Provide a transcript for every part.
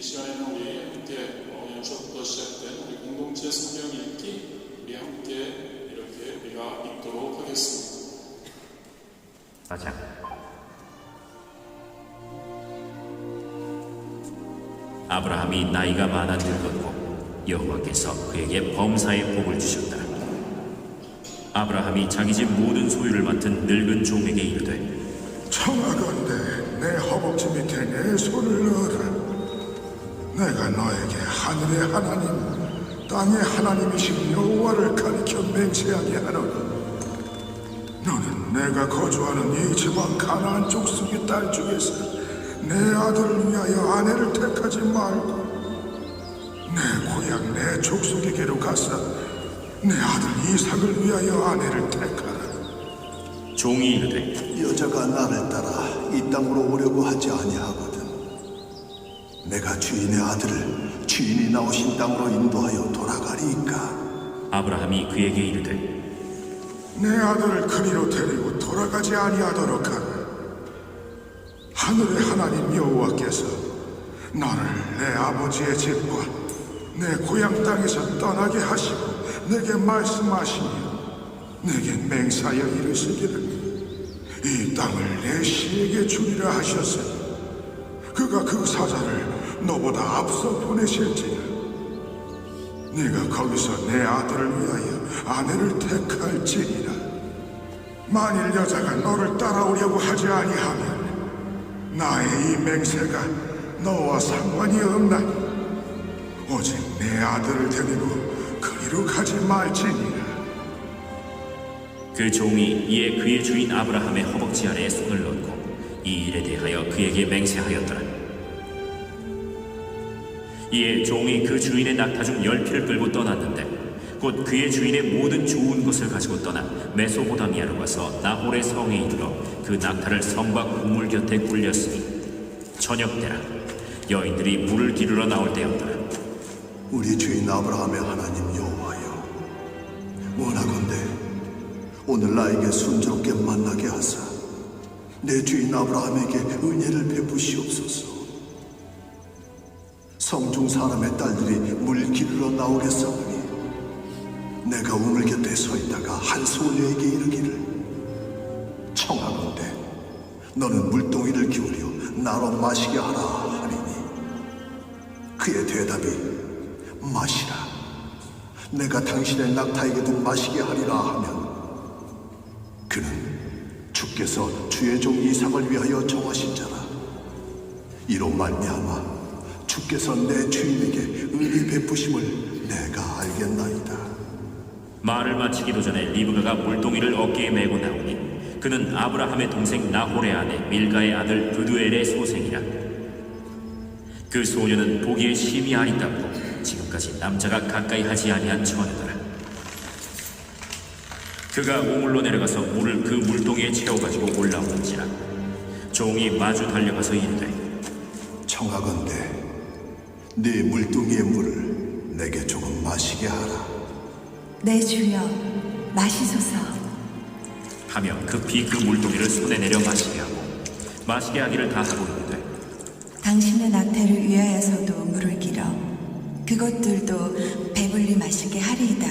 시간에는 우리 함께 연초부터 시작된 우리 공동체 성경 읽기 우리 함께 이렇게 우리가 읽도록 하겠습니다. 맞아. 아브라함이 나이가 많아 늙었고 여호와께서 그에게 범사의 복을 주셨다. 아브라함이 자기 집 모든 소유를 맡은 늙은 종에게 이르되 청하건대 내 허벅지 밑에 내 손을 넣어라. 내가 너에게 하늘의 하나님 땅의 하나님이신 여호와를 가리켜 맹세하게 하노니 너는 내가 거주하는 이 지방 가나안 족속의 딸 중에서 내 아들을 위하여 아내를 택하지 말고 내 고향 내 족속에게로 가서 내 아들 이삭을 위하여 아내를 택하라. 종이 이르되 여자가 나를 따라 이 땅으로 오려고 하지 아니하거든. 내가 주인의 아들을 주인이 나오신 땅으로 인도하여 돌아가리이까. 아브라함이 그에게 이르되 내 아들을 그리로 데리고 돌아가지 아니하도록 하라. 하늘의 하나님 여호와께서 너를 내 아버지의 집과 내 고향 땅에서 떠나게 하시고 내게 말씀하시며 내게 맹사하여 이르시기를 이 땅을 내 씨에게 주리라 하셨으니 그가 그 사자를 너보다 앞서 보내실지라. 네가 거기서 내 아들을 위하여 아내를 택할지니라. 만일 여자가 너를 따라오려고 하지 아니하면 나의 이 맹세가 너와 상관이 없나니 오직 내 아들을 데리고 그리로 가지 말지니라. 그 종이 이에 그의 주인 아브라함의 허벅지 아래에 손을 넣고 이 일에 대하여 그에게 맹세하였더라. 이에 종이 그 주인의 낙타 중 10匹을 끌고 떠났는데 곧 그의 주인의 모든 좋은 것을 가지고 떠나 메소포타미아로 가서 나홀의 성에 이르러 그 낙타를 성과 우물 곁에 굴렸으니 저녁 때라 여인들이 물을 기르러 나올 때였더라. 우리 주인 아브라함의 하나님 여호와여, 원하건대 오늘 나에게 순조롭게 만나게 하사 내 주인 아브라함에게 은혜를 베푸시옵소서. 성중 사람의 딸들이 물 기르러 나오겠사오니 내가 우물 곁에 서 있다가 한 소녀에게 이르기를 청하건대 너는 물동이를 기울여 나로 마시게 하라 하리니 그의 대답이 마시라. 내가 당신의 낙타에게도 마시게 하리라 하면 그는 주께서 주의 종 이삭을 위하여 정하신 자라. 이로 말미암아 주께서 내 주인에게 은혜 베푸심을 내가 알겠나이다. 말을 마치기도 전에 리브가가 물동이를 어깨에 메고 나오니 그는 아브라함의 동생 나홀의 아내 밀가의 아들 브두엘의 소생이라. 그 소녀는 보기에 심히 아리따우고 지금까지 남자가 가까이 하지 아니한 처녀더라. 그가 우물로 내려가서 물을 그 물동이에 채워가지고 올라오는지라 종이 마주 달려가서 이르되 청하건대 네 물동이의 물을 내게 조금 마시게 하라. 내 주여 마시소서. 하며 급히 그 물동이를 손에 내려 마시게 하고 마시게 하기를 다 하고 이르되 당신의 낙태를 위하여서도 물을 길어 그것들도 배불리 마시게 하리이다.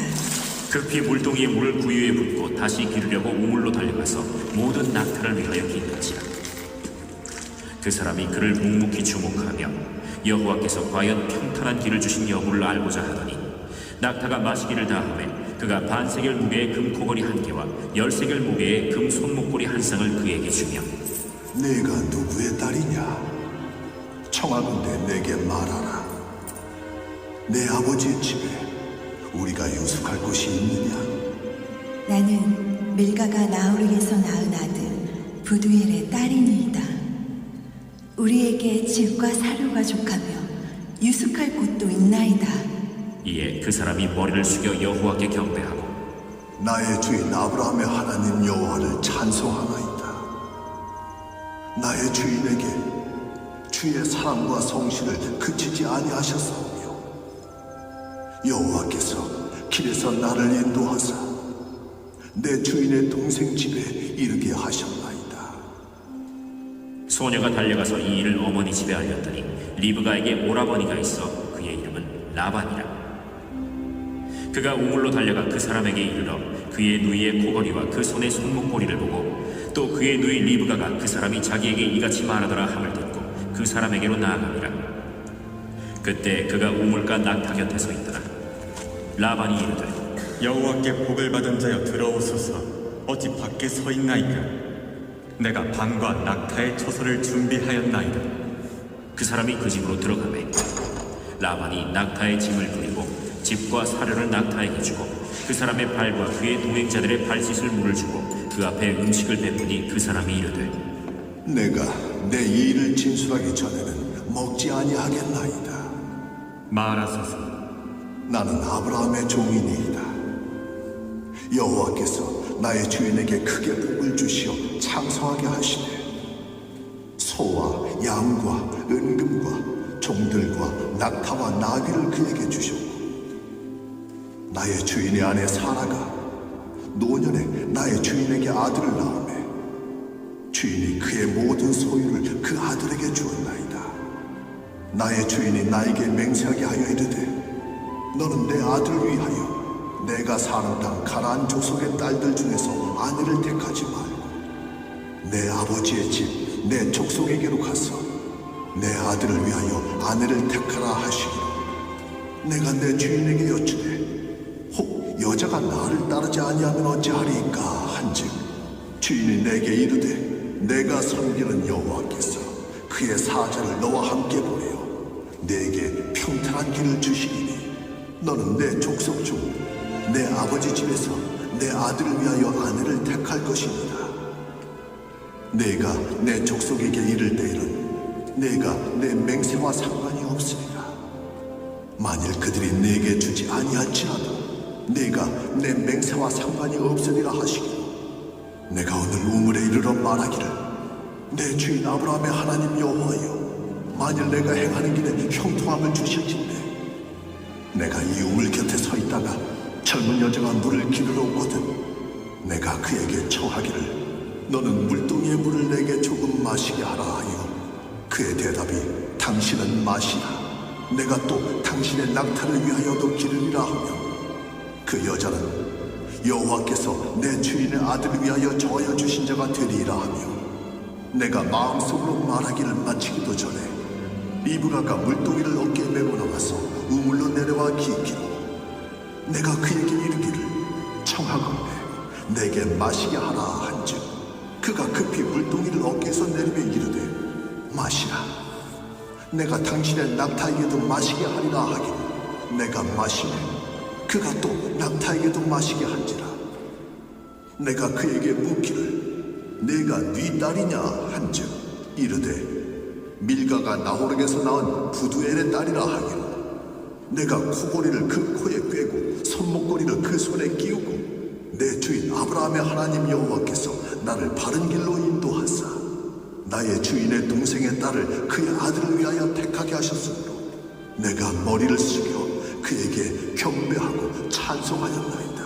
급히 물동이에 물을 구유에 붓고 다시 기르려고 우물로 달려가서 모든 낙타를 위하여 기르는지라. 그 사람이 그를 묵묵히 주목하며 여호와께서 과연 평탄한 길을 주신 여부를 알고자 하더니 낙타가 마시기를 다하매 그가 반세겔 무게의 금코걸이 1개와 10세겔 무게의 금 손목걸이 1쌍을 그에게 주며 네가 누구의 딸이냐? 청하건대 내게 말하라. 내 아버지의 집에 우리가 유숙할 곳이 있느냐? 나는 밀가가 나홀에게서 낳은 아들 부두엘의 딸이니이다. 우리에게 집과 사료가 족하며 유숙할 곳도 있나이다. 이에 그 사람이 머리를 숙여 여호와께 경배하고 나의 주인 아브라함의 하나님 여호와를 찬송하나이다. 나의 주인에게 주의 사랑과 성실을 그치지 아니하셨사오며 여호와께서 길에서 나를 인도하사 내 주인의 동생 집에 이르게 하셨나이다. 소녀가 달려가서 이 일을 어머니 집에 알렸더니 리브가에게 오라버니가 있어 그의 이름은 라반이라. 그가 우물로 달려가 그 사람에게 이르러 그의 누이의 코걸이와 그 손의 손목걸이를 보고 또 그의 누이 리브가가 그 사람이 자기에게 이같이 말하더라 함을 듣고 그 사람에게로 나아가니라. 그때 그가 우물가 낙타 곁에 서 있더라. 라반이 이르되 여호와께 복을 받은 자여 들어오소서. 어찌 밖에 서 있나이까? 내가 방과 낙타의 처소를 준비하였나이다. 그 사람이 그 집으로 들어가매 라반이 낙타의 짐을 부리고 집과 사료를 낙타에게 주고 그 사람의 발과 그의 동행자들의 발 씻을 물을 주고 그 앞에 음식을 베푸니 그 사람이 이르되 내가 내 이 일을 진술하기 전에는 먹지 아니하겠나이다. 말하소서. 나는 아브라함의 종이니이다. 여호와께서 나의 주인에게 크게 복을 주시어 창성하게 하시되 소와 양과 은금과 종들과 낙타와 나귀를 그에게 주셨고 나의 주인의 아내 사라가 노년에 나의 주인에게 아들을 낳으매 주인이 그의 모든 소유를 그 아들에게 주었나이다. 나의 주인이 나에게 맹세하게 하여 이르되 너는 내 아들을 위하여 내가 사는 땅 가나안 족속의 딸들 중에서 아내를 택하지 말고 내 아버지의 집 내 족속에게로 가서 내 아들을 위하여 아내를 택하라 하시기로 내가 내 주인에게 여쭈되 혹 여자가 나를 따르지 아니하면 어찌하리이까 한즉 주인이 내게 이르되 내가 섬기는 여호와께서 그의 사자를 너와 함께 보내어 내게 평탄한 길을 주시리니 너는 내 족속 중 내 아버지 집에서 내 아들을 위하여 아내를 택할 것입니다. 내가 내 족속에게 이를 때에는 내가 내 맹세와 상관이 없으리라. 만일 그들이 내게 주지 아니할지라도 내가 내 맹세와 상관이 없으리라 하시기로 내가 오늘 우물에 이르러 말하기를 내 주인 아브라함의 하나님 여호와여 만일 내가 행하는 길에 형통함을 주실진대 내가 이 우물 곁에 서 있다가 젊은 여자가 물을 기르러 오거든 내가 그에게 청하기를 너는 물동이의 물을 내게 조금 마시게 하라 하여 그의 대답이 당신은 마시라 내가 또 당신의 낙타를 위하여도 기르리라 하며 그 여자는 여호와께서 내 주인의 아들을 위하여 정하여 주신 자가 되리라 하며 내가 마음속으로 말하기를 마치기도 전에 리브가가 물동이를 어깨에 메고 나와서 우물로 내려와 기기로 내가 그에게 이르기를 청하건대 내게 마시게 하라 한즉 그가 급히 물동이를 어깨에서 내리며 이르되 마시라 내가 당신의 낙타에게도 마시게 하리라 하기로 내가 마시매 그가 또 낙타에게도 마시게 한지라 내가 그에게 묻기를 내가 네 딸이냐 한즉 이르되 밀가가 나호락에서 낳은 부두엘의 딸이라 하기로 내가 코걸이를 그 코에 꿰고 손목걸이를 그 손에 끼우고 내 주인 아브라함의 하나님 여호와께서 나를 바른 길로 인도하사 나의 주인의 동생의 딸을 그의 아들을 위하여 택하게 하셨으므로 내가 머리를 숙여 그에게 경배하고 찬송하였나이다.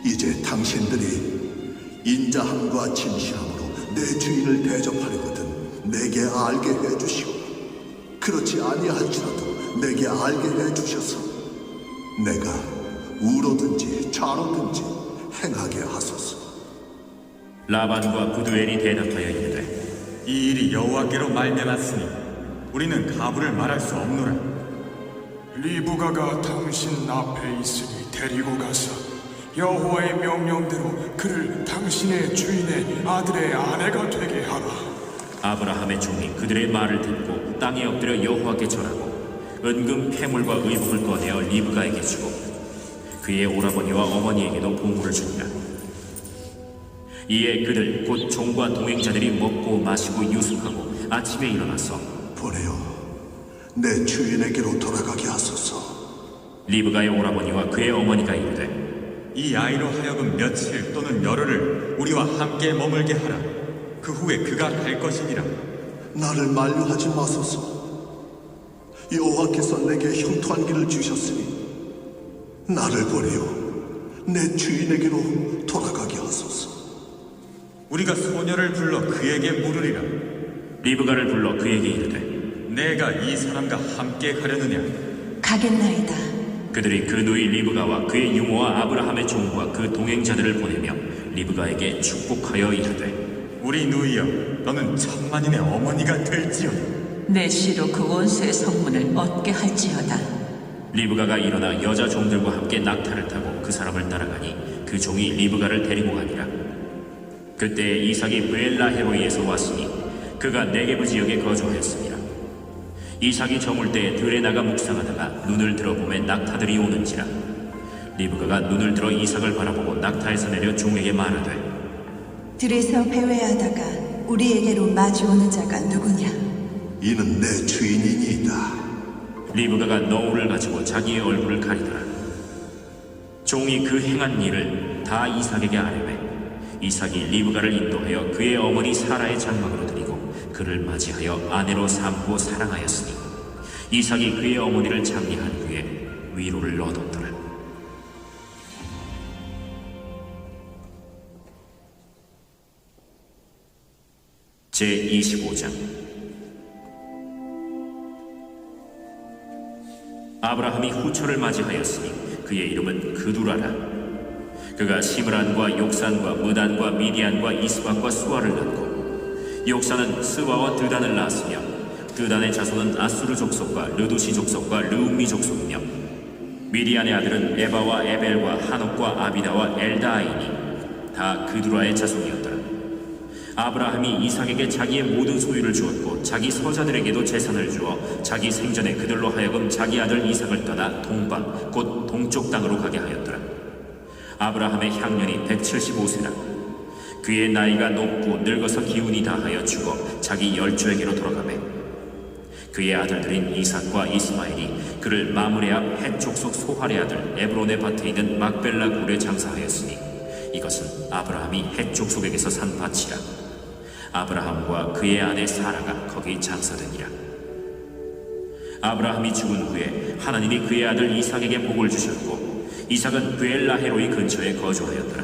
이제 당신들이 인자함과 진실함으로 내 주인을 대접하려거든 내게 알게 해주시고 그렇지 아니할지라도 내게 알게 해주셔서 내가 우로든지 좌로든지 행하게 하소서. 라반과 부두엘이 대답하여 이르되 이 일이 여호와께로 말미암았으니 우리는 가부를 말할 수 없노라. 리브가가 당신 앞에 있으니 데리고 가서 여호와의 명령대로 그를 당신의 주인의 아들의 아내가 되게 하라. 아브라함의 종이 그들의 말을 듣고 땅에 엎드려 여호와께 절하고 은금 폐물과 의복을 꺼내어 리브가에게 주고 그의 오라버니와 어머니에게도 보물을 주니라. 이에 그들 곧 종과 동행자들이 먹고 마시고 유숙하고 아침에 일어나서 보내어 내 주인에게로 돌아가게 하소서. 리브가의 오라버니와 그의 어머니가 이르되 이 아이로 하여금 며칠 또는 열흘을 우리와 함께 머물게 하라. 그 후에 그가 갈 것이니라. 나를 만류하지 마소서. 여호와께서 내게 형통한 길을 주셨으니 나를 보내어 내 주인에게로 돌아가게 하소서. 우리가 소녀를 불러 그에게 물으리라. 리브가를 불러 그에게 이르되 내가 이 사람과 함께 가려느냐? 가겠나이다. 그들이 그 누이 리브가와 그의 유모와 아브라함의 종과 그 동행자들을 보내며 리브가에게 축복하여 이르되 우리 누이여, 너는 천만인의 어머니가 될지어다. 내 씨로 그 원수의 성문을 얻게 할지어다. 리브가가 일어나 여자 종들과 함께 낙타를 타고 그 사람을 따라가니 그 종이 리브가를 데리고 가니라. 그때 이삭이 브엘라헤로이에서 왔으니 그가 네게브 지역에 거주하였습니다. 이삭이 저물 때에 들에 나가 묵상하다가 눈을 들어보매 낙타들이 오는지라. 리브가가 눈을 들어 이삭을 바라보고 낙타에서 내려 종에게 말하되 들에서 배회하다가 우리에게로 마주오는 자가 누구냐? 이는 내 주인이니이다. 리브가가 너울을 가지고 자기의 얼굴을 가리더라. 종이 그 행한 일을 다 이삭에게 아뢰매 이삭이 리브가를 인도하여 그의 어머니 사라의 장막으로 드리고 그를 맞이하여 아내로 삼고 사랑하였으니 이삭이 그의 어머니를 장례한 후에 위로를 얻었더라. 제25장 아브라함이 후처를 맞이하였으니 그의 이름은 그두라라. 그가 시므란과 욕산과 무단과 미디안과 이스박과 수아를 낳고 욕산은 스와와 드단을 낳았으며 드단의 자손은 아수르 족속과 르두시 족속과 르움미 족속이며 미디안의 아들은 에바와 에벨과 한옥과 아비다와 엘다아이니 다 그두라의 자손이었더라. 아브라함이 이삭에게 자기의 모든 소유를 주었고 자기 서자들에게도 재산을 주어 자기 생전에 그들로 하여금 자기 아들 이삭을 떠나 동방 곧 동쪽 땅으로 가게 하였더라. 아브라함의 향년이 175세라. 그의 나이가 높고 늙어서 기운이 다하여 죽어 자기 열조에게로 돌아가매 그의 아들들인 이삭과 이스마엘이 그를 마므레 앞 헷 족속 소할의 아들 에브론의 밭에 있는 막벨라 굴에 장사하였으니 이것은 아브라함이 헷 족속에게서 산 밭이라. 아브라함과 그의 아내 사라가 거기 장사되니라. 아브라함이 죽은 후에 하나님이 그의 아들 이삭에게 복을 주셨고 이삭은 브엘라헤로이 근처에 거주하였더라.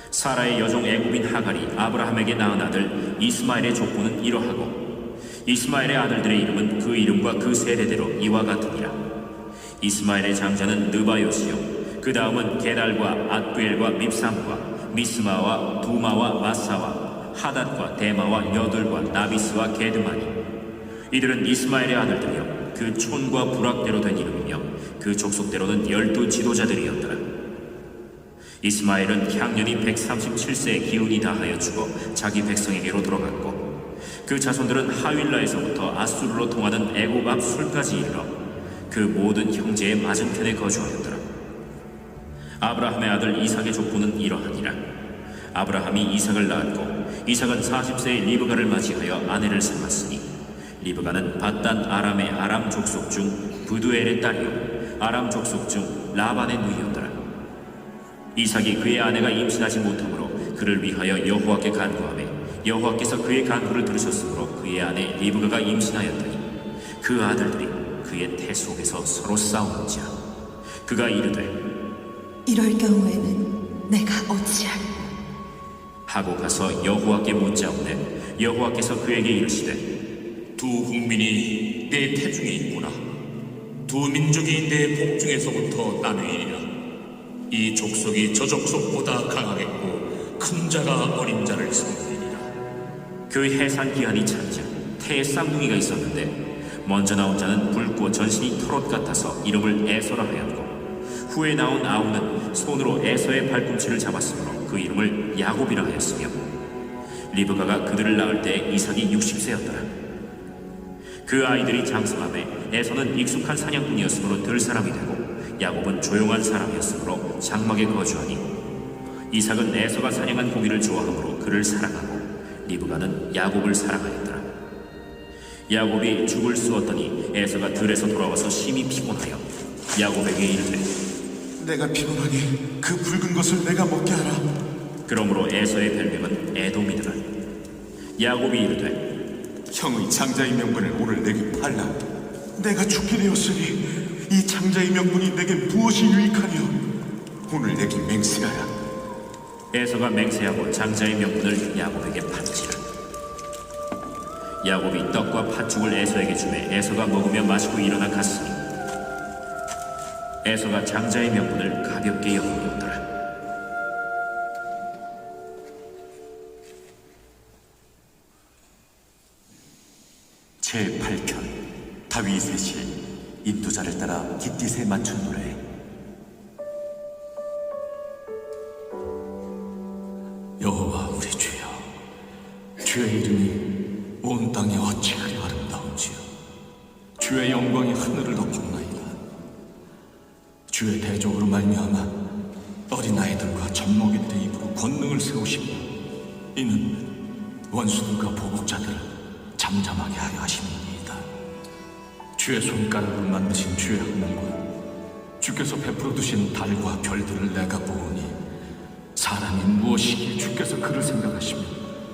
사라의 여종 애굽인 하갈이 아브라함에게 낳은 아들 이스마엘의 족보는 이러하고 이스마엘의 아들들의 이름은 그 이름과 그 세대대로 이와 같으니라. 이스마엘의 장자는 느바요시요 그 다음은 게달과 앗부엘과 밉삼과 미스마와 두마와 마사와 하닷과 데마와 여둘과 나비스와 게드마니 이들은 이스마엘의 아들들이요 그 촌과 부락대로 된 이름이며 그 족속대로는 12 지도자들이었더라. 이스마엘은 향년이 137세의 기운이 다하여 죽어 자기 백성에게로 돌아갔고 그 자손들은 하윌라에서부터 아수르로 통하는 애굽 앞 술까지 이르러 그 모든 형제의 맞은편에 거주하였더라. 아브라함의 아들 이삭의 족보는 이러하니라. 아브라함이 이삭을 낳았고 이삭은 40세의 리브가를 맞이하여 아내를 삼았으니 리브가는 밧단 아람의 아람 족속 중 부두엘의 딸이요 아람 족속 중 라반의 누이였더라. 이삭이 그의 아내가 임신하지 못하므로 그를 위하여 여호와께 간구하매 여호와께서 그의 간구를 들으셨으므로 그의 아내 리브가가 임신하였더니 그 아들들이 그의 태 속에서 서로 싸우는지라. 그가 이르되 이럴 경우에는 내가 어찌할꼬? 하고 가서 여호와께 묻자오되 여호와께서 그에게 이르시되 두 국민이 내 태중에 있구나. 두 민족이 내 복중에서부터 나뉘리라. 이 족속이 저 족속보다 강하겠고 큰 자가 어린 자를 섬기리라. 그 해산 기한이 찬즉 태에 쌍둥이가 있었는데 먼저 나온 자는 붉고 전신이 털옷 같아서 이름을 에서라 하였고 후에 나온 아우는 손으로 에서의 발꿈치를 잡았으므로 그 이름을 야곱이라 하였으며 리브가가 그들을 낳을 때 이삭이 60세였더라. 그 아이들이 장성함에 에서는 익숙한 사냥꾼이었으므로 들 사람이 되고 야곱은 조용한 사람이었으므로 장막에 거주하니 이삭은 에서가 사냥한 고기를 좋아하므로 그를 사랑하고 리브가는 야곱을 사랑하였더라. 야곱이 죽을 쑤었더니 에서가 들에서 돌아와서 심히 피곤하여 야곱에게 이르되 내가 피곤하니 그 붉은 것을 내가 먹게 하라. 그러므로 에서의 별명은 에돔이더라. 야곱이 이르되 형의 장자의 명분을 오늘 내게 팔라. 내가 죽게 되었으니 이 장자의 명분이 내게 무엇이 유익하며 오늘 내게 맹세하라. 에서가 맹세하고 장자의 명분을 야곱에게 판지라. 야곱이 떡과 팥죽을 에서에게 주매 에서가 먹으며 마시고 일어나 갔으니 에서가 장자의 명분을 가볍게 여기었더라. 제8편 다윗의 시 인도자를 따라 깃딧에 맞춘 노래. 여호와 우리 주여, 주의 이름이 온 땅에 어찌 그리 아름다운지요. 주의 영광이 하늘을 덮었나이다. 주의 대적으로 말미암아 어린아이들과 젖먹이들의 입으로 권능을 세우시며 이는 원수들과 보복자들을 잠잠하게 하려 하심이니이다. 주의 손가락으로 만드신 주의 하늘과 주께서 베풀어 두신 달과 별들을 내가 보오니 사람이 무엇이기에 주께서 그를 생각하시며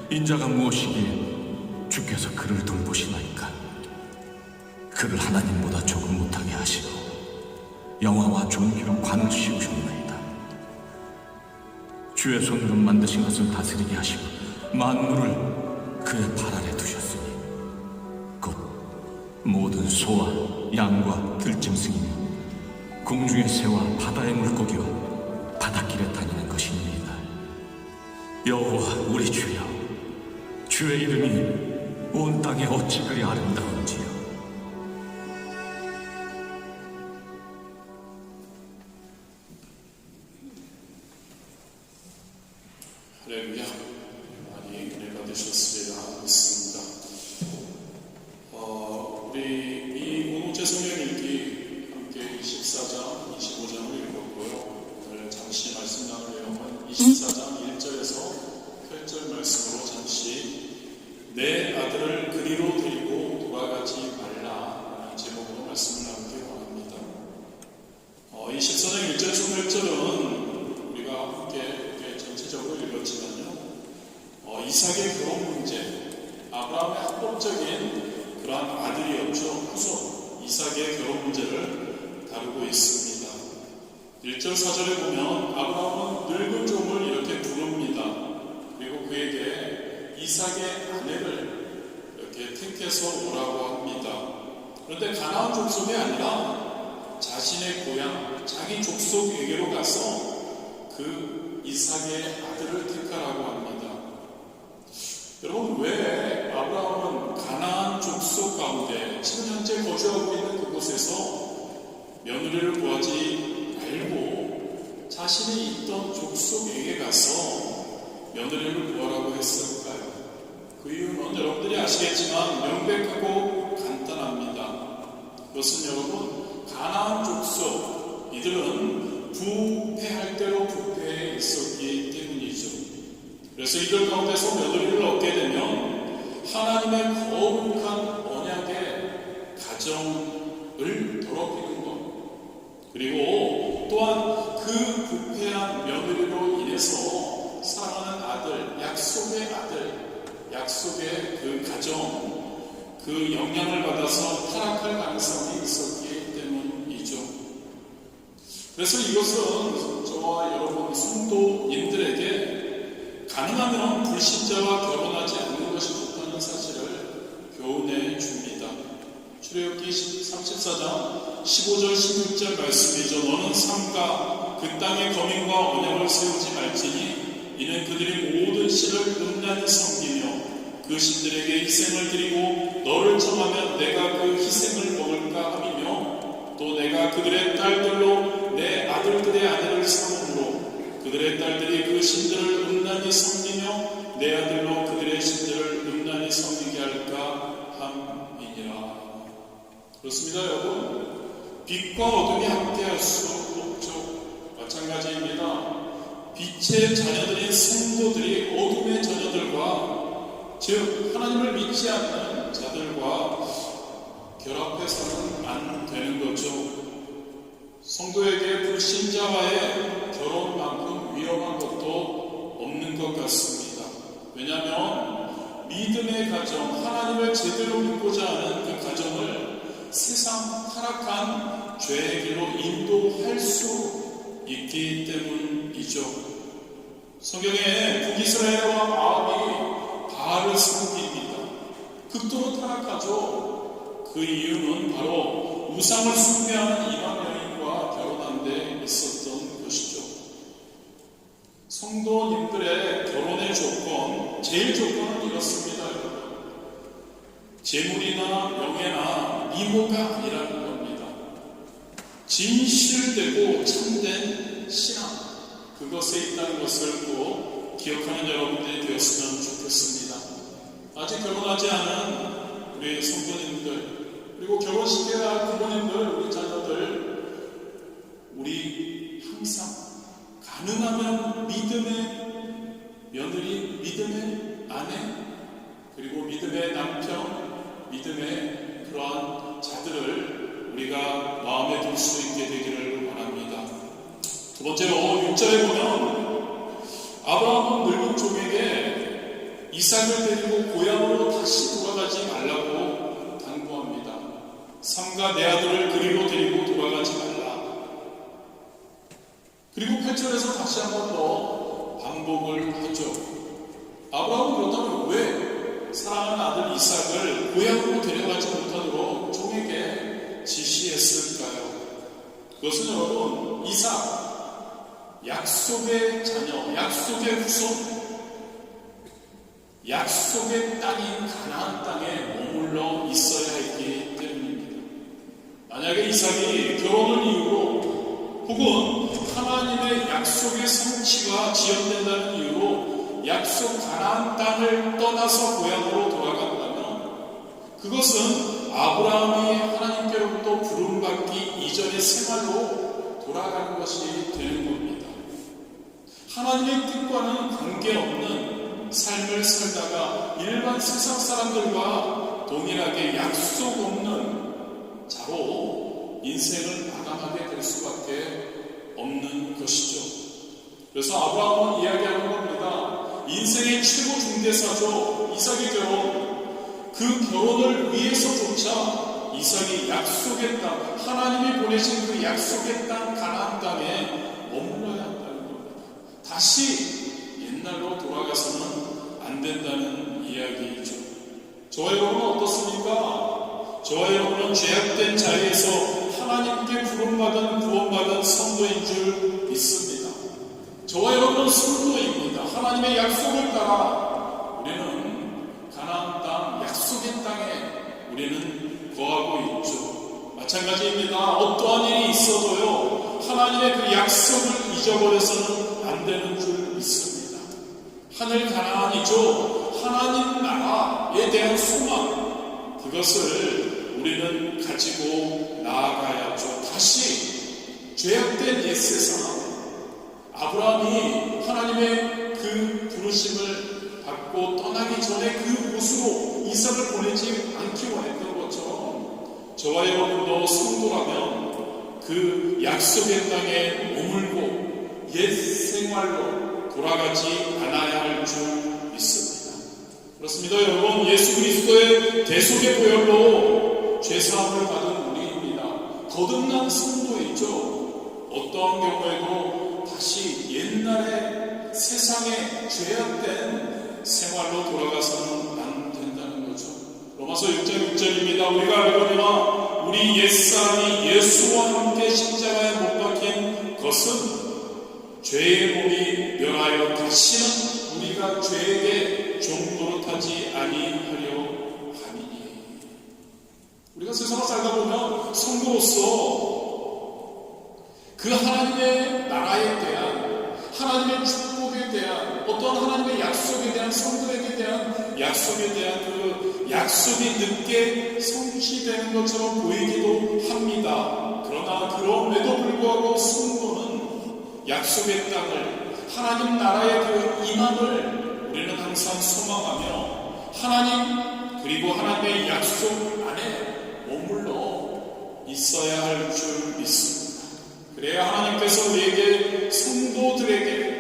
인자가 무엇이기에 주께서 그를 돌보시나이까. 그를 하나님보다 조금 못하게 하시고 영화와 존귀로 관을 씌우셨나이다. 주의 손으로 만드신 것을 다스리게 하시고 만물을 그의 발 아래 두셨으니 곧 모든 소와 양과 들짐승이며 공중의 새와 바다의 물고기와 바닷길에 다니는 것이니이다. 여호와 우리 주여, 주의 이름이 온 땅에 어찌 그리 아름다운지요. 할렐루야. 많이 은혜 받으셨으리라 믿습니다. 우리 이 공동체 성경 읽기 함께 24장, 25장을 읽었고요. 오늘 잠시 말씀 나눌 내용은 24장 1절에서 8절 말씀으로 잠시 내 아들을 그리로 데리고 돌아가지 말라 이 제목으로 말씀을 나누기 원합니다. 24장 1절에서 8절은 우리가 함께 전체적으로 읽었지만요, 이삭의 결혼 문제, 아브라함의 합법적인 그러한 아들이었죠. 후손 이삭의 결혼 문제를 다루고 있습니다. 1절 4절에 보면 아브라함은 늙은 종을 이렇게 부릅니다. 그리고 그에게 이삭의 아내를 이렇게 택해서 오라고 합니다. 그런데 가나안 족속이 아니라 자신의 고향, 자기 족속에게로 가서 그 이삭의 아들을 택하라고 합니다. 여러분, 왜 아브라함은 가나안 족속 가운데 지금 현재 거주하고 있는 그곳에서 며느리를 구하지 말고 자신이 있던 족속에게 가서 며느리를 구하라고 했을까요? 그 이유는 여러분들이 아시겠지만 명백하고 간단합니다. 그것은 여러분, 가나안 족속 이들은 부패할 대로 부패해 있었기 때문이죠. 그래서 이들 가운데서 며느리를 얻게 되면 하나님의 거룩한 언약의 가정을 더럽히는 것, 그리고 또한 그 부패한 며느리로 인해서 사랑하는 아들, 약속의 아들, 약속의 그 가정, 그 영향을 받아서 타락할 가능성이 있었기 때문이죠. 그래서 이것은 저와 여러분 성도님들에게 가능하면 불신자와 결혼하지 않는 것이 좋다는 사실을 교훈해 줍니다. 출애굽기 34장 15절 16절 말씀이죠. 너는 삼가 그 땅의 거민과 언약을 세우지 말지니 이는 그들이 모든 신을 음란히 섬기며 그 신들에게 희생을 드리고 너를 청하면 내가 그 희생을 먹을까 함이며 또 내가 그들의 딸들로 내 아들들의 아내를 삼음으로 그들의 딸들이 그 신들을 음란히 섬기며 내 아들로 그들의 신들을 음란히 섬기게 할까 함이니라. 그렇습니다, 여러분. 빛과 어둠이 함께할 수 없죠. 마찬가지입니다. 빛의 자녀들인 성도들이 어둠의 자녀들과, 즉 하나님을 믿지 않는 자들과 결합해서는 안 되는 거죠. 성도에게 불신자와의 결혼만큼 위험한 것도 없는 것 같습니다. 왜냐하면 믿음의 가정, 하나님을 제대로 믿고자 하는 그 가정을 세상 타락한 죄의 길로 인도할 수 있기 때문이죠. 성경에 북이스라엘과 아합이 바알을 섬깁니다. 극도로 타락하죠. 그 이유는 바로 우상을 숭배하는 이방 여인과 결혼한 데 있었던 것이죠. 성도님들의 결혼의 조건, 제일 조건은 이렇습니다. 재물이나 명예나 미모가 아니라는 겁니다. 진실되고 참된 신앙, 그것에 있다는 것을 꼭 기억하는 여러분들이 되었으면 좋겠습니다. 아직 결혼하지 않은 우리 성도님들, 그리고 결혼시켜야 할 부모님들, 우리 자녀들, 우리 항상 가능하면 믿음의 며느리, 믿음의 아내, 그리고 믿음의 남편, 믿음의 그러한 자들을 우리가 마음에 둘 수 있게 되기를 바랍니다. 두 번째로 6절에 보면 아브라함은 늙은 종에게 이삭을 데리고 고향으로 다시 돌아가지 말라고 당부합니다. 삼가 내 아들을 그리로 데리고 돌아가지 말라. 그리고 8절에서 다시 한 번 더 반복을 하죠. 아브라함은 그렇다면 왜 사랑하는 아들 이삭을 고향으로 데려가지 못하도록 종에게 지시했을까요? 그것은 여러분, 이삭, 약속의 자녀, 약속의 후손, 약속의 땅인 가나안 땅에 머물러 있어야 했기 때문입니다. 만약에 이삭이 결혼을 이유로 혹은 하나님의 약속의 성취가 지연된다는 이유로 약속 가나안 땅을 떠나서 고향으로 돌아간다면 그것은 아브라함이 하나님께로부터 부름받기 이전의 생활로 돌아가는 것이 되는 겁니다. 하나님의 뜻과는 관계없는 삶을 살다가 일반 세상 사람들과 동일하게 약속 없는 자로 인생을 마감하게 될 수밖에 없는 것이죠. 그래서 아브라함은 이야기하는 겁니다. 인생의 최고 중대사죠. 이삭의 결혼. 그 결혼을 위해서조차 이삭이 약속의 땅, 하나님이 보내신 그 약속의 땅 가나안 땅에 머물러야 한다는 겁니다. 다시 옛날로 돌아가서는 안 된다는 이야기이죠. 저와 여러분은 어떻습니까? 저와 여러분은 죄악된 자리에서 하나님께 부름받은 구원받은 성도인 줄 믿습니다. 저와 여러분은 성도입니다. 하나님의 약속을 따라 우리는 가나안 땅, 약속의 땅에 우리는 거하고 있죠. 마찬가지입니다. 어떠한 일이 있어도요, 하나님의 그 약속을 잊어버려서는 안 되는 줄 믿습니다. 하늘 가나안이죠. 하나님 나라에 대한 소망, 그것을 우리는 가지고 나아가야죠. 다시 죄악된 옛 세상, 아브라함이 하나님의 그 부르심을 받고 떠나기 전에 그 곳으로 이삭을 보내지 않기 원했던 것처럼 저와 여러분도 성도라면 그 약속의 땅에 머물고 옛 생활로 돌아가지 않아야 할 줄 믿습니다. 그렇습니다. 여러분, 예수 그리스도의 대속의 보혈로 죄사함을 받은 우리입니다. 거듭난 성도이죠. 어떠한 경우에도 다시 옛날의 세상에 죄악된 생활로 돌아가서는 안 된다는 거죠. 로마서 6장 6절입니다. 우리가 알거니와 우리 옛사람이 예수와 함께 십자가에 못 박힌 것은 죄의 몸이 멸하여 다시는 우리가 죄에게 종노릇하지 아니하려 함이니. 우리가 세상을 살다 보면 성도로서 그 하나님의 나라에 대한, 하나님의 축복에 대한, 어떤 하나님의 약속에 대한, 성도에게 대한 약속에 대한 그 약속이 늦게 성취되는 것처럼 보이기도 합니다. 그러나 그럼에도 불구하고 성도는 약속의 땅을, 하나님 나라의 그 임함을 우리는 항상 소망하며 하나님 그리고 하나님의 약속 안에 머물러 있어야 할 줄 믿습니다. 그래야 하나님께서 우리에게, 성도들에게,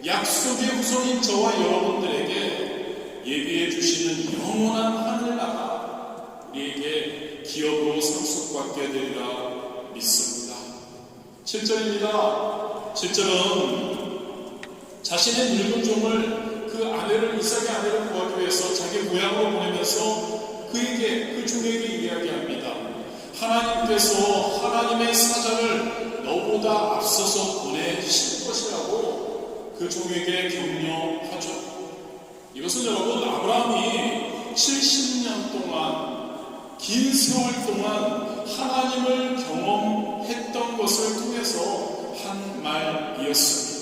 약속의 후손인 저와 여러분들에게 예비해 주시는 영원한 하늘나라 우리에게 기업으로 상속받게 되리라 믿습니다. 7절입니다. 7절은 자신의 늙은 종을 그 아내를 이삭의 아내를 구하기 위해서 자기 고향으로 보내면서 그 종에게 이야기합니다. 하나님께서 하나님의 사자를 너보다 앞서서 보내실 것이라고 그 종에게 격려하죠. 이것은 여러분 아브라함이 70년 동안 긴 세월 동안 하나님을 경험했던 것을 통해서 한 말이었습니다.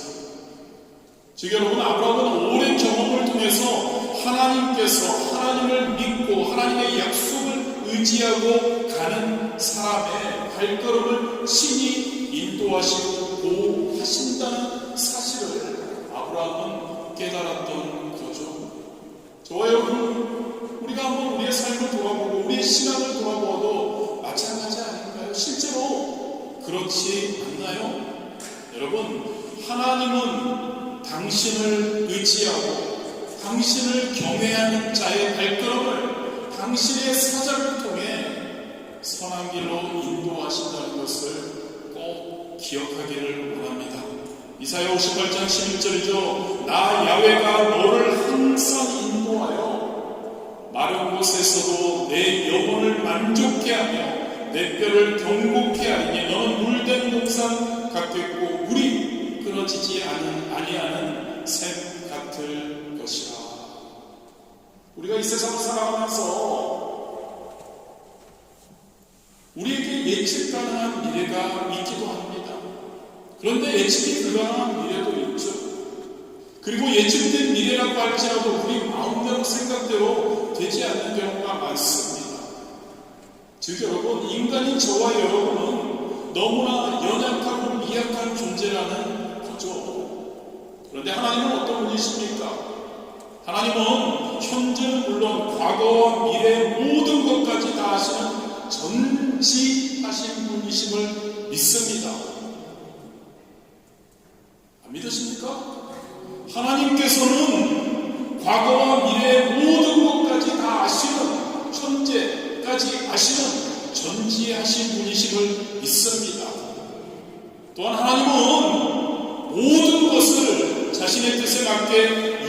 즉 여러분 아브라함은 오랜 경험을 통해서 하나님께서 하나님을 믿고 하나님의 약속을 의지하고 가는 사람의 발걸음을 친히 인도하시고 보호하신다는 사실을 아브라함은 깨달았던 거죠. 저와 여러분, 우리가 한번 우리의 삶을 돌아보고 우리의 신앙을 돌아보아도 마찬가지 아닌가요? 실제로 그렇지 않나요? 여러분, 하나님은 당신을 의지하고 당신을 경외하는 자의 발걸음을 당신의 사자를 통해 선한 길로 인도하신다는 것을 꼭 기억하기를 원합니다. 이사야 58장 11절이죠. 나 야훼가 너를 항상 인도하여 마른 곳에서도 내 영혼을 만족케 하며 내 뼈를 경고케 하리니 너는 물된 동산 같겠고 물이 끊어지지 아니하는 샘 같을 것이라. 우리가 이 세상을 살아가면서 우리에게 예측 가능한 미래가 있기도 합니다. 그런데 예측이 불가능한 미래도 있죠. 그리고 예측된 미래라고 할지라도 우리 마음대로 생각대로 되지 않는 경우가 많습니다. 즉 여러분, 인간인 저와 여러분은 너무나 연약하고 미약한 존재라는 거죠. 그런데 하나님은 어떤 분이십니까? 하나님은 현재는 물론 과거와 미래의 모든 것까지 다 아시는 전지하신 분이심을 믿습니다. 안 믿으십니까? 하나님께서는 과거와 미래의 모든 것까지 다 아시는, 현재까지 아시는 전지하신 분이심을 믿습니다. 또한 하나님은 모든 것을 자신의 뜻에 맞게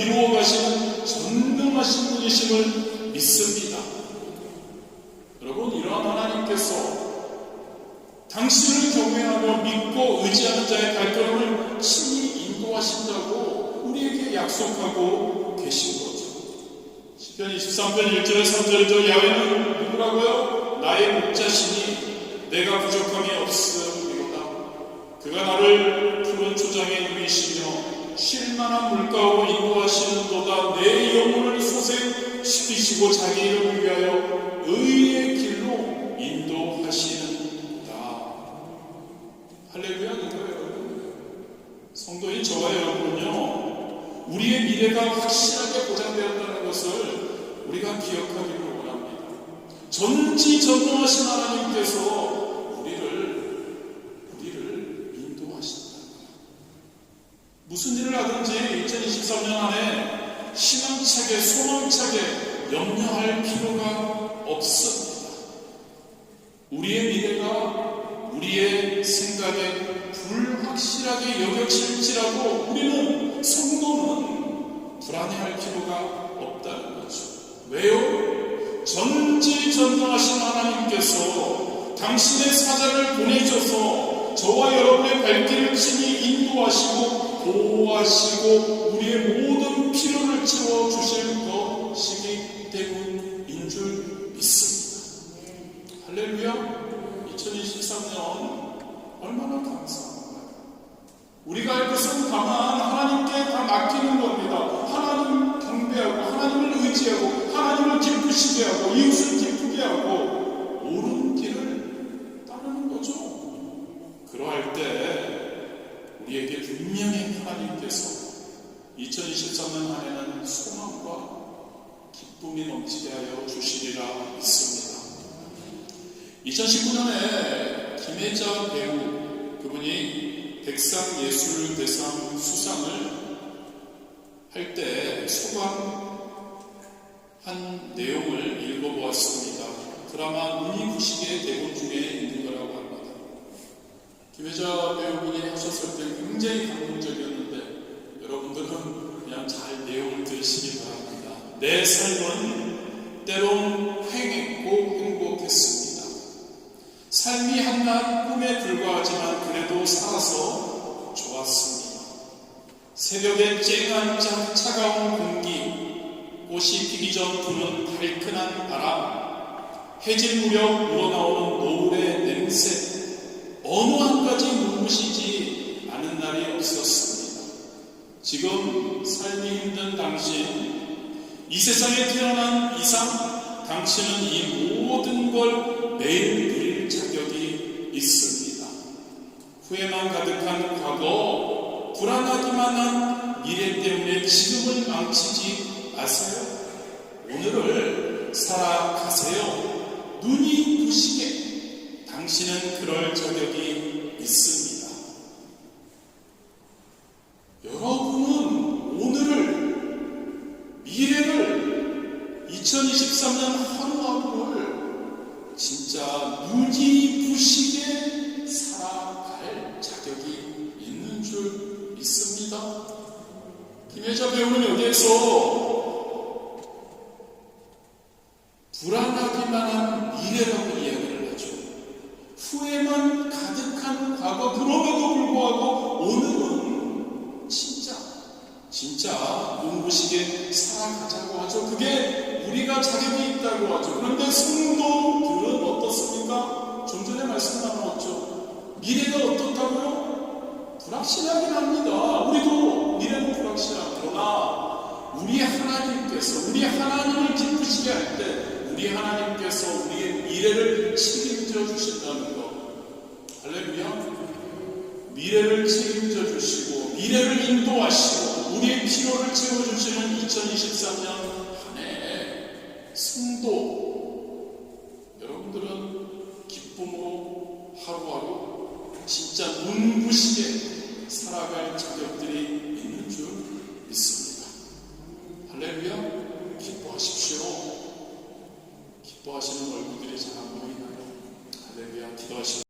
이루어 가시는 전능하신 분이심을 믿습니다. 여러분, 이러한 하나님께서 당신을 경외하며 믿고 의지하는 자의 발걸음을 친히 인도하신다고 우리에게 약속하고 계신 거죠. 시편 23편 1절에 3절이죠. 야훼는 누구라고요? 나의 목자시니 내가 부족함이 없음이로다. 그가 나를 푸른 초장에 누이시며 쉴만한 물가로 인도하시는도다. 내 영혼을 소생시키시고 자기 이름을 위하여 의의 길로 인도하시는다. 할렐루야. 누구예요? 성도인 저와 여러분은요, 우리의 미래가 확실하게 보장되었다는 것을 우리가 기억하기를 원합니다. 전지전능하신 하나님께서 우리를 인도하신다. 무슨 일을 하든지 2023년 안에 희망차게 소망차게 염려할 필요가 없습니다. 우리의 미래가 우리의 생각에 불확실하게 여겨질지라도 우리는, 성도는 불안해할 필요가 없다는 거죠. 왜요? 전지전능하신 하나님께서 당신의 사자를 보내셔서 저와 여러분의 발길을 친히 인도하시고 보호하시고 우리의 모든 필요를 채워주실 것이기 때문인 줄 믿습니다. 할렐루야. 2023년 얼마나 감사합니다. 우리가 할 것은 다만 하나님께 다 맡기는 겁니다. 하나님 경배하고 하나님을 의지하고 하나님을 기쁘시게 하고 이웃을 기쁘게 하고 옳은 길을 따르는 거죠. 그러할 때 우리에게 분명히 하나님께서 2023년 안에는 소망과 기쁨이 넘치게 하여 주시리라 믿습니다. 2019년에 김혜자 배우, 그분이 백상예술대상 수상을 할 때 소감한 내용을 읽어보았습니다. 드라마 눈이 부시게 대본 중에 있는 거라고 합니다. 김혜자 배우분이 하셨을 때 굉장히 감동적이었는데 여러분들은 내 삶은 때론 횡했고 행복했습니다. 삶이 한낱 꿈에 불과하지만 그래도 살아서 좋았습니다. 새벽에 쨍한 차가운 공기, 꽃이 피기 전 부는 달큰한 바람, 해질 무렵 우러나오는 노을의 냄새, 어느 한 가지 눈부시지 않은 날이 없었습니다. 지금 삶이 힘든 당신, 이 세상에 태어난 이상 당신은 이 모든 걸 매일 누릴 자격이 있습니다. 후회만 가득한 과거, 불안하기만 한 미래 때문에 지금을 망치지 마세요. 오늘을 살아가세요. 눈이 부시게 당신은 그럴 자격이 있습니다. 여러분은 오늘을, 미래를, 2023년 하루하루를 진짜 눈이 부시게 살아갈 자격이 있는 줄 믿습니다. 김혜자 배우는 여기에서 불안하기만 한 미래라고 이야기를 하죠. 후회만 가득한 과거, 그럼에도 불구하고 오늘은 진짜 눈부시게 살아가자고 하죠. 그게 우리가 자격이 있다고 하죠. 그런데 성도들은 어떻습니까? 좀 전에 말씀 나누었죠. 미래가 어떻다고요? 불확실하긴 합니다. 우리도 미래는 불확실하고, 그러나 우리 하나님께서, 우리 하나님을 기쁘시게 할 때 우리 하나님께서 우리의 미래를 책임져 주신다는 것. 할렐루야. 미래를 책임져 주시고 미래를 인도하시고 우리의 필요를 채워주시는 2023년 한 해 성도 여러분들은 기쁨으로 하루하루 진짜 눈부시게 살아갈 자격들이 있는 줄 믿습니다. 할렐루야. 기뻐하십시오. 기뻐하시는 얼굴들이 잘 안 보이나요? 할렐루야. 기도하십시오.